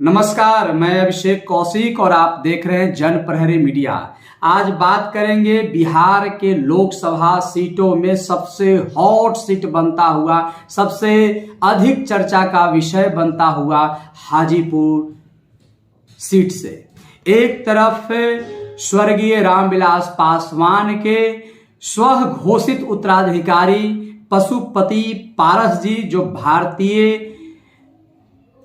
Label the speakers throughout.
Speaker 1: नमस्कार, मैं अभिषेक कौशिक और आप देख रहे हैं जन प्रहरी मीडिया। आज बात करेंगे बिहार के लोकसभा सीटों में सबसे हॉट सीट बनता हुआ, सबसे अधिक चर्चा का विषय बनता हुआ हाजीपुर सीट से। एक तरफ स्वर्गीय रामविलास पासवान के स्व घोषित उत्तराधिकारी पशुपति पारस जी, जो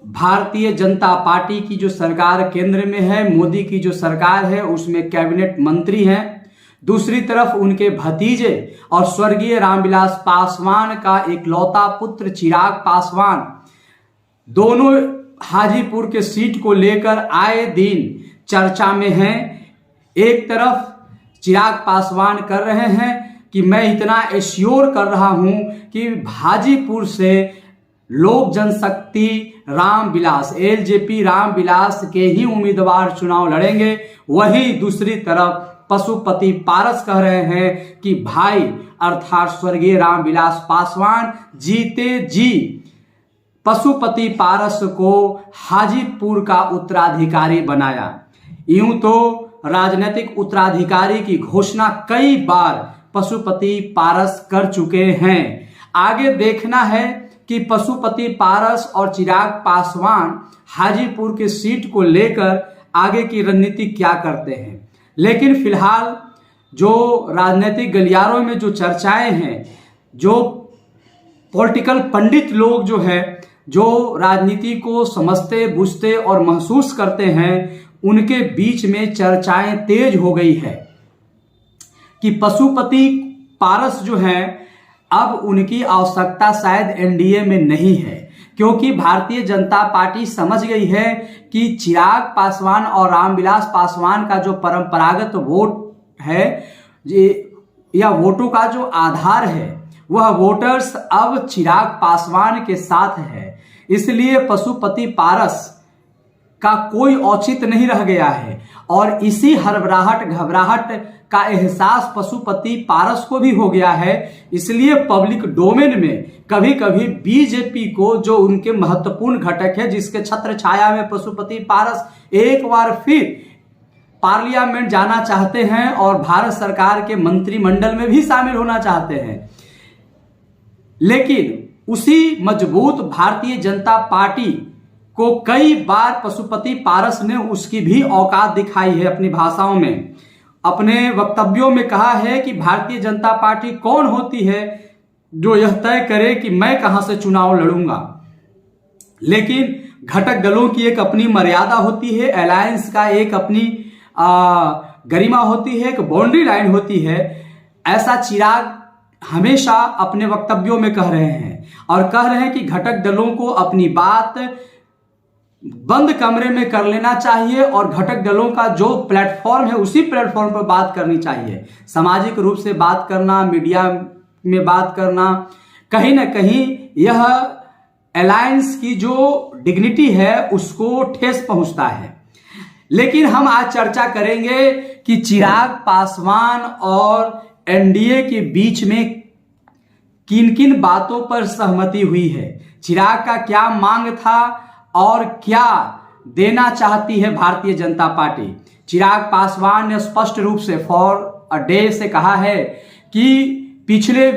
Speaker 1: भारतीय जनता पार्टी की जो सरकार केंद्र में है, मोदी की जो सरकार है, उसमें कैबिनेट मंत्री हैं। दूसरी तरफ उनके भतीजे और स्वर्गीय रामविलास पासवान का इकलौता पुत्र चिराग पासवान, दोनों हाजीपुर के सीट को लेकर आए दिन चर्चा में हैं। एक तरफ चिराग पासवान कर रहे हैं कि मैं इतना एश्योर कर रहा हूं कि हाजीपुर से लोक जनशक्ति रामविलास, एलजेपी रामविलास के ही उम्मीदवार चुनाव लड़ेंगे। वहीं दूसरी तरफ पशुपति पारस कह रहे हैं कि भाई अर्थात स्वर्गीय रामविलास पासवान जीते जी पशुपति पारस को हाजीपुर का उत्तराधिकारी बनाया। यूं तो राजनीतिक उत्तराधिकारी की घोषणा कई बार पशुपति पारस कर चुके हैं। आगे देखना है कि पशुपति पारस और चिराग पासवान हाजीपुर के सीट को लेकर आगे की रणनीति क्या करते हैं। लेकिन फिलहाल जो राजनीतिक गलियारों में जो चर्चाएं हैं, जो पॉलिटिकल पंडित लोग जो है, जो राजनीति को समझते बुझते और महसूस करते हैं, उनके बीच में चर्चाएं तेज हो गई है कि पशुपति पारस जो है, अब उनकी आवश्यकता शायद एनडीए में नहीं है, क्योंकि भारतीय जनता पार्टी समझ गई है कि चिराग पासवान और रामविलास पासवान का जो परंपरागत वोट है या वोटों का जो आधार है, वह वोटर्स अब चिराग पासवान के साथ है। इसलिए पशुपति पारस का कोई औचित्य नहीं रह गया है और इसी हड़बड़ाहट घबराहट का एहसास पशुपति पारस को भी हो गया है। इसलिए पब्लिक डोमेन में कभी कभी बीजेपी को, जो उनके महत्वपूर्ण घटक है, जिसके छत्र छाया में पशुपति पारस एक बार फिर पार्लियामेंट जाना चाहते हैं और भारत सरकार के मंत्रिमंडल में भी शामिल होना चाहते हैं, लेकिन उसी मजबूत भारतीय जनता पार्टी को कई बार पशुपति पारस ने उसकी भी औकात दिखाई है। अपनी भाषाओं में, अपने वक्तव्यों में कहा है कि भारतीय जनता पार्टी कौन होती है जो यह तय करे कि मैं कहां से चुनाव लड़ूंगा। लेकिन घटक दलों की एक अपनी मर्यादा होती है, अलायंस का एक अपनी गरिमा होती है, एक बाउंड्री लाइन होती है। ऐसा चिराग हमेशा अपने वक्तव्यों में कह रहे हैं और कह रहे हैं कि घटक दलों को अपनी बात बंद कमरे में कर लेना चाहिए और घटक दलों का जो प्लेटफॉर्म है उसी प्लेटफॉर्म पर बात करनी चाहिए। सामाजिक रूप से बात करना, मीडिया में बात करना, कहीं ना कहीं यह अलायंस की जो डिग्निटी है उसको ठेस पहुंचता है। लेकिन हम आज चर्चा करेंगे कि चिराग पासवान और एनडीए के बीच में किन किन बातों पर सहमति हुई है, चिराग का क्या मांग था और क्या देना चाहती है भारतीय जनता पार्टी। चिराग पासवान ने स्पष्ट रूप से फॉर अ डे से कहा है कि पिछले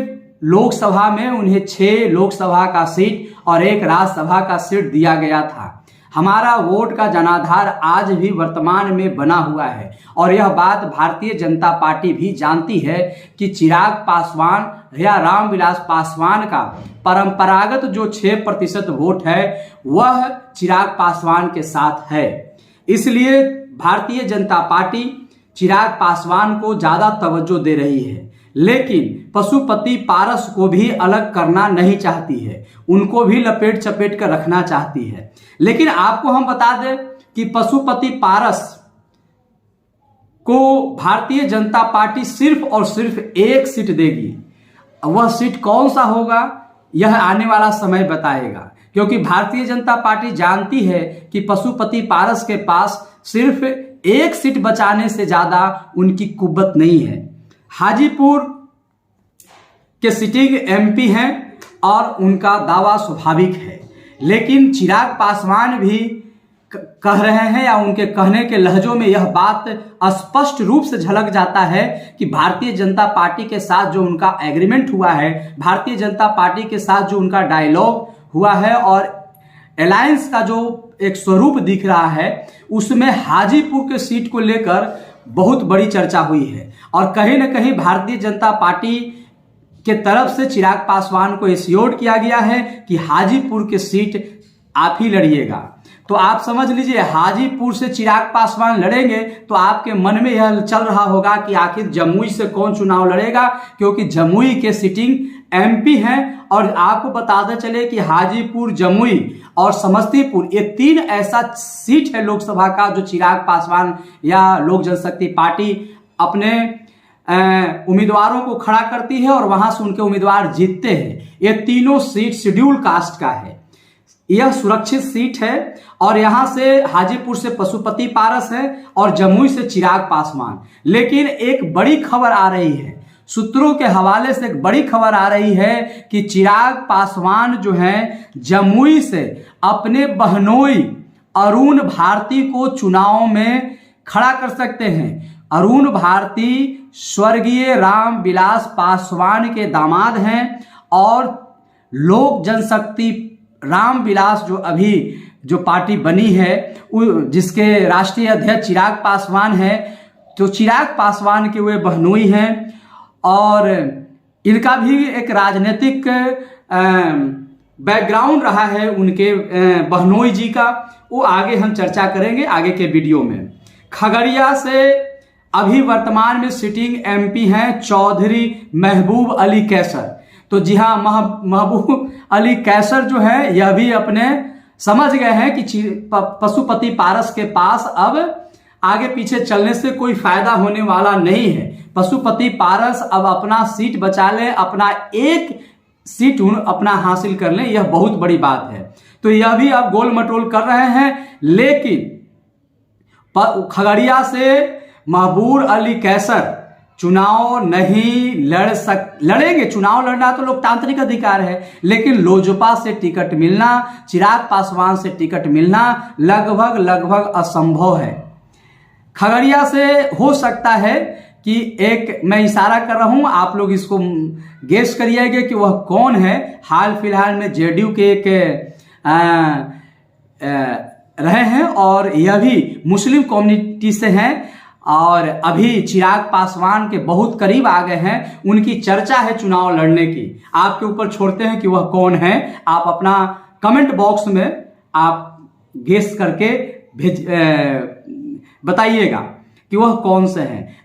Speaker 1: लोकसभा में उन्हें 6 लोकसभा का सीट और 1 राज्यसभा का सीट दिया गया था। हमारा वोट का जनाधार आज भी वर्तमान में बना हुआ है और यह बात भारतीय जनता पार्टी भी जानती है कि चिराग पासवान या रामविलास पासवान का परंपरागत जो 6% वोट है वह चिराग पासवान के साथ है। इसलिए भारतीय जनता पार्टी चिराग पासवान को ज्यादा तवज्जो दे रही है, लेकिन पशुपति पारस को भी अलग करना नहीं चाहती है, उनको भी लपेट चपेट कर रखना चाहती है। लेकिन आपको हम बता दें कि पशुपति पारस को भारतीय जनता पार्टी सिर्फ और सिर्फ 1 सीट देगी। वह सीट कौन सा होगा यह आने वाला समय बताएगा, क्योंकि भारतीय जनता पार्टी जानती है कि पशुपति पारस के पास सिर्फ 1 सीट बचाने से ज्यादा उनकी कुव्वत नहीं है। हाजीपुर के सिटिंग एमपी हैं और उनका दावा स्वाभाविक है, लेकिन चिराग पासवान भी कह रहे हैं या उनके कहने के लहजों में यह बात स्पष्ट रूप से झलक जाता है कि भारतीय जनता पार्टी के साथ जो उनका एग्रीमेंट हुआ है, भारतीय जनता पार्टी के साथ जो उनका डायलॉग हुआ है और अलायंस का जो एक स्वरूप दिख रहा है, उसमें हाजीपुर के सीट को लेकर बहुत बड़ी चर्चा हुई है। और कहीं ना कहीं भारतीय जनता पार्टी के तरफ से चिराग पासवान को एश्योर्ड किया गया है कि हाजीपुर की सीट आप ही लड़िएगा। तो आप समझ लीजिए, हाजीपुर से चिराग पासवान लड़ेंगे तो आपके मन में यह चल रहा होगा कि आखिर जमुई से कौन चुनाव लड़ेगा, क्योंकि जमुई के सिटिंग एमपी हैं। और आपको बताते चले कि हाजीपुर, जमुई और समस्तीपुर, ये 3 ऐसा सीट है लोकसभा का जो चिराग पासवान या लोक जनशक्ति पार्टी अपने उम्मीदवारों को खड़ा करती है और वहां से उनके उम्मीदवार जीतते हैं। ये तीनों सीट शेड्यूल कास्ट का है, यह सुरक्षित सीट है। और यहां से हाजीपुर से पशुपति पारस है और जमुई से चिराग पासवान। लेकिन एक बड़ी खबर आ रही है, सूत्रों के हवाले से एक बड़ी खबर आ रही है कि चिराग पासवान जो हैं जमुई से अपने बहनोई अरुण भारती को चुनाव में खड़ा कर सकते हैं। अरुण भारती स्वर्गीय रामविलास पासवान के दामाद हैं और लोक जनशक्ति रामविलास जो अभी जो पार्टी बनी है, जिसके राष्ट्रीय अध्यक्ष चिराग पासवान है, तो चिराग पासवान के वे बहनोई हैं और इनका भी एक राजनीतिक बैकग्राउंड रहा है उनके बहनोई जी का। वो आगे हम चर्चा करेंगे आगे के वीडियो में। खगड़िया से अभी वर्तमान में सिटिंग एमपी हैं चौधरी महबूब अली कैसर। तो जी हाँ, महबूब अली कैसर जो है यह भी अपने समझ गए हैं कि पशुपति पारस के पास अब आगे पीछे चलने से कोई फायदा होने वाला नहीं है। पशुपति पारस अब अपना सीट बचा ले, अपना एक सीट अपना हासिल कर ले, यह बहुत बड़ी बात है। तो यह भी अब गोल मटोल कर रहे हैं। लेकिन खगड़िया से महबूब अली कैसर चुनाव नहीं लड़ेंगे। चुनाव लड़ना तो लोकतांत्रिक अधिकार है, लेकिन लोजपा से टिकट मिलना, चिराग पासवान से टिकट मिलना लगभग असंभव है। खगड़िया से हो सकता है कि एक मैं इशारा कर रहा हूं, आप लोग इसको गेस करिएगा कि वह कौन है। हाल फिलहाल में जेडीयू के एक रहे हैं और यह भी मुस्लिम कम्युनिटी से हैं और अभी चिराग पासवान के बहुत करीब आ गए हैं। उनकी चर्चा है चुनाव लड़ने की। आपके ऊपर छोड़ते हैं कि वह कौन है। आप अपना कमेंट बॉक्स में आप गेस करके बताइएगा कि वह कौन से हैं।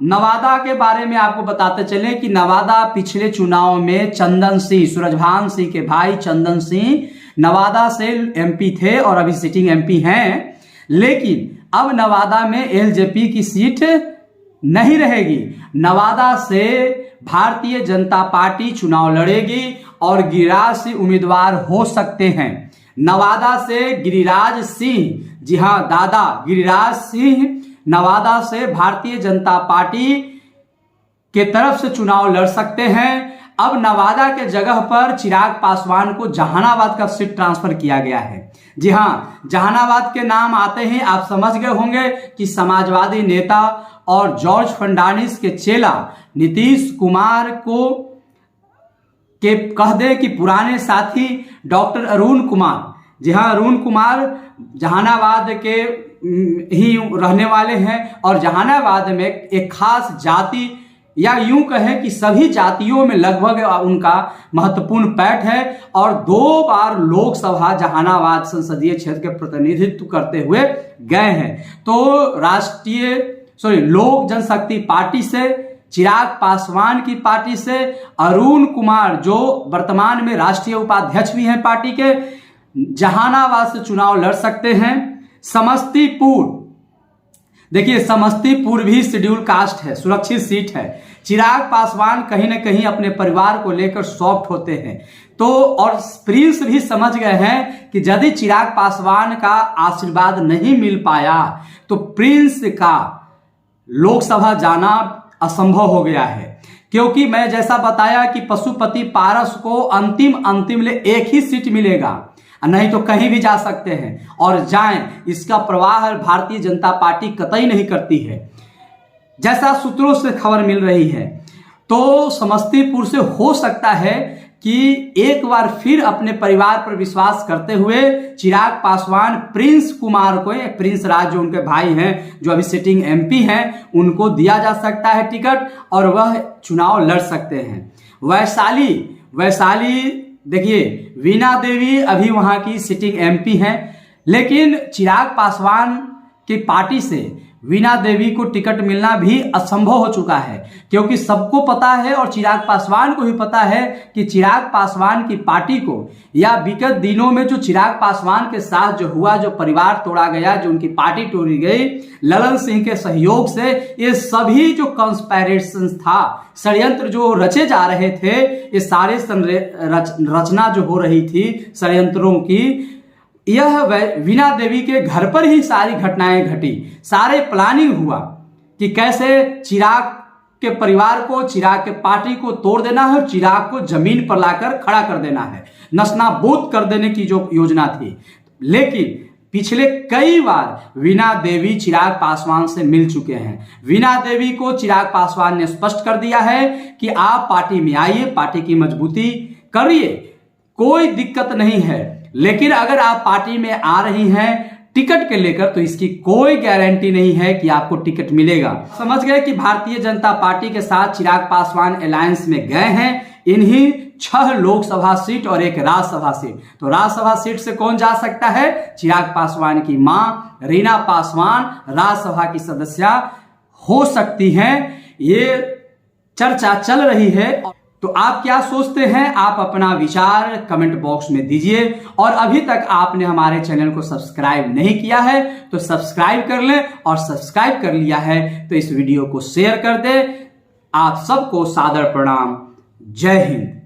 Speaker 1: नवादा के बारे में आपको बताते चले कि नवादा पिछले चुनाव में चंदन सिंह, सूरजभान सिंह के भाई चंदन सिंह नवादा से एमपी थे और अभी सिटिंग एमपी हैं। लेकिन अब नवादा में एलजेपी की सीट नहीं रहेगी। नवादा से भारतीय जनता पार्टी चुनाव लड़ेगी और गिरिराज सिंह उम्मीदवार हो सकते हैं। नवादा से गिरिराज सिंह, जी हां, दादा गिरिराज सिंह नवादा से भारतीय जनता पार्टी के तरफ से चुनाव लड़ सकते हैं। अब नवादा के जगह पर चिराग पासवान को जहानाबाद का सीट ट्रांसफर किया गया है। जी हां, जहानाबाद के नाम आते ही आप समझ गए होंगे कि समाजवादी नेता और जॉर्ज फर्नांडिस के चेला नीतीश कुमार को के कह दे कि पुराने साथी डॉक्टर अरुण कुमार, जी हां, अरुण कुमार जहानाबाद के ही रहने वाले हैं और जहानाबाद में एक खास जाति या यूं कहें कि सभी जातियों में लगभग उनका महत्वपूर्ण पैठ है और 2 बार लोकसभा जहानाबाद संसदीय क्षेत्र के प्रतिनिधित्व करते हुए गए हैं। तो लोक जनशक्ति पार्टी से, चिराग पासवान की पार्टी से अरुण कुमार जो वर्तमान में राष्ट्रीय उपाध्यक्ष भी हैं पार्टी के, जहानाबाद से चुनाव लड़ सकते हैं। समस्तीपुर, देखिए समस्तीपुर भी शेड्यूल कास्ट है, सुरक्षित सीट है। चिराग पासवान कहीं ना कहीं अपने परिवार को लेकर सॉफ्ट होते हैं। तो और प्रिंस भी समझ गए हैं कि यदि चिराग पासवान का आशीर्वाद नहीं मिल पाया तो प्रिंस का लोकसभा जाना असंभव हो गया है। क्योंकि मैं जैसा बताया कि पशुपति पारस को अंतिम एक ही सीट मिलेगा। नहीं तो कहीं भी जा सकते हैं और जाएं, इसका प्रवाह भारतीय जनता पार्टी कतई नहीं करती है। जैसा सूत्रों से खबर मिल रही है तो समस्तीपुर से हो सकता है कि एक बार फिर अपने परिवार पर विश्वास करते हुए चिराग पासवान प्रिंस कुमार को, प्रिंस राज जो उनके भाई हैं, जो अभी सिटिंग एमपी हैं, उनको दिया जा सकता है टिकट और वह चुनाव लड़ सकते हैं। वैशाली देखिए, वीणा देवी अभी वहां की सिटिंग एमपी हैं, लेकिन चिराग पासवान की पार्टी से वीणा देवी को टिकट मिलना भी असंभव हो चुका है, क्योंकि सबको पता है और चिराग पासवान को भी पता है कि चिराग पासवान की पार्टी को या विगत दिनों में जो चिराग पासवान के साथ जो हुआ, जो परिवार तोड़ा गया, जो उनकी पार्टी तोड़ी गई ललन सिंह के सहयोग से, ये सभी जो कंस्पायरेशन था, षड्यंत्र जो रचे जा रहे थे, ये सारे रचना जो हो रही थी षड्यंत्रों की, यह वीणा देवी के घर पर ही सारी घटनाएं घटी। सारे प्लानिंग हुआ कि कैसे चिराग के परिवार को, चिराग के पार्टी को तोड़ देना है और चिराग को जमीन पर लाकर खड़ा कर देना है, नस्तानाबूद कर देने की जो योजना थी। लेकिन पिछले कई बार वीणा देवी चिराग पासवान से मिल चुके हैं। वीणा देवी को चिराग पासवान ने स्पष्ट कर दिया है कि आप पार्टी में आइए, पार्टी की मजबूती करिए, कोई दिक्कत नहीं है, लेकिन अगर आप पार्टी में आ रही हैं टिकट के लेकर तो इसकी कोई गारंटी नहीं है कि आपको टिकट मिलेगा। समझ गए कि भारतीय जनता पार्टी के साथ चिराग पासवान अलायंस में गए हैं। इन्हीं 6 लोकसभा सीट और एक राज्यसभा सीट, तो राज्यसभा सीट से कौन जा सकता है? चिराग पासवान की मां रीना पासवान राज्यसभा की सदस्य हो सकती हैं, ये चर्चा चल रही है। तो आप क्या सोचते हैं? आप अपना विचार कमेंट बॉक्स में दीजिए और अभी तक आपने हमारे चैनल को सब्सक्राइब नहीं किया है तो सब्सक्राइब कर लें, और सब्सक्राइब कर लिया है तो इस वीडियो को शेयर कर दें। आप सबको सादर प्रणाम। जय हिंद।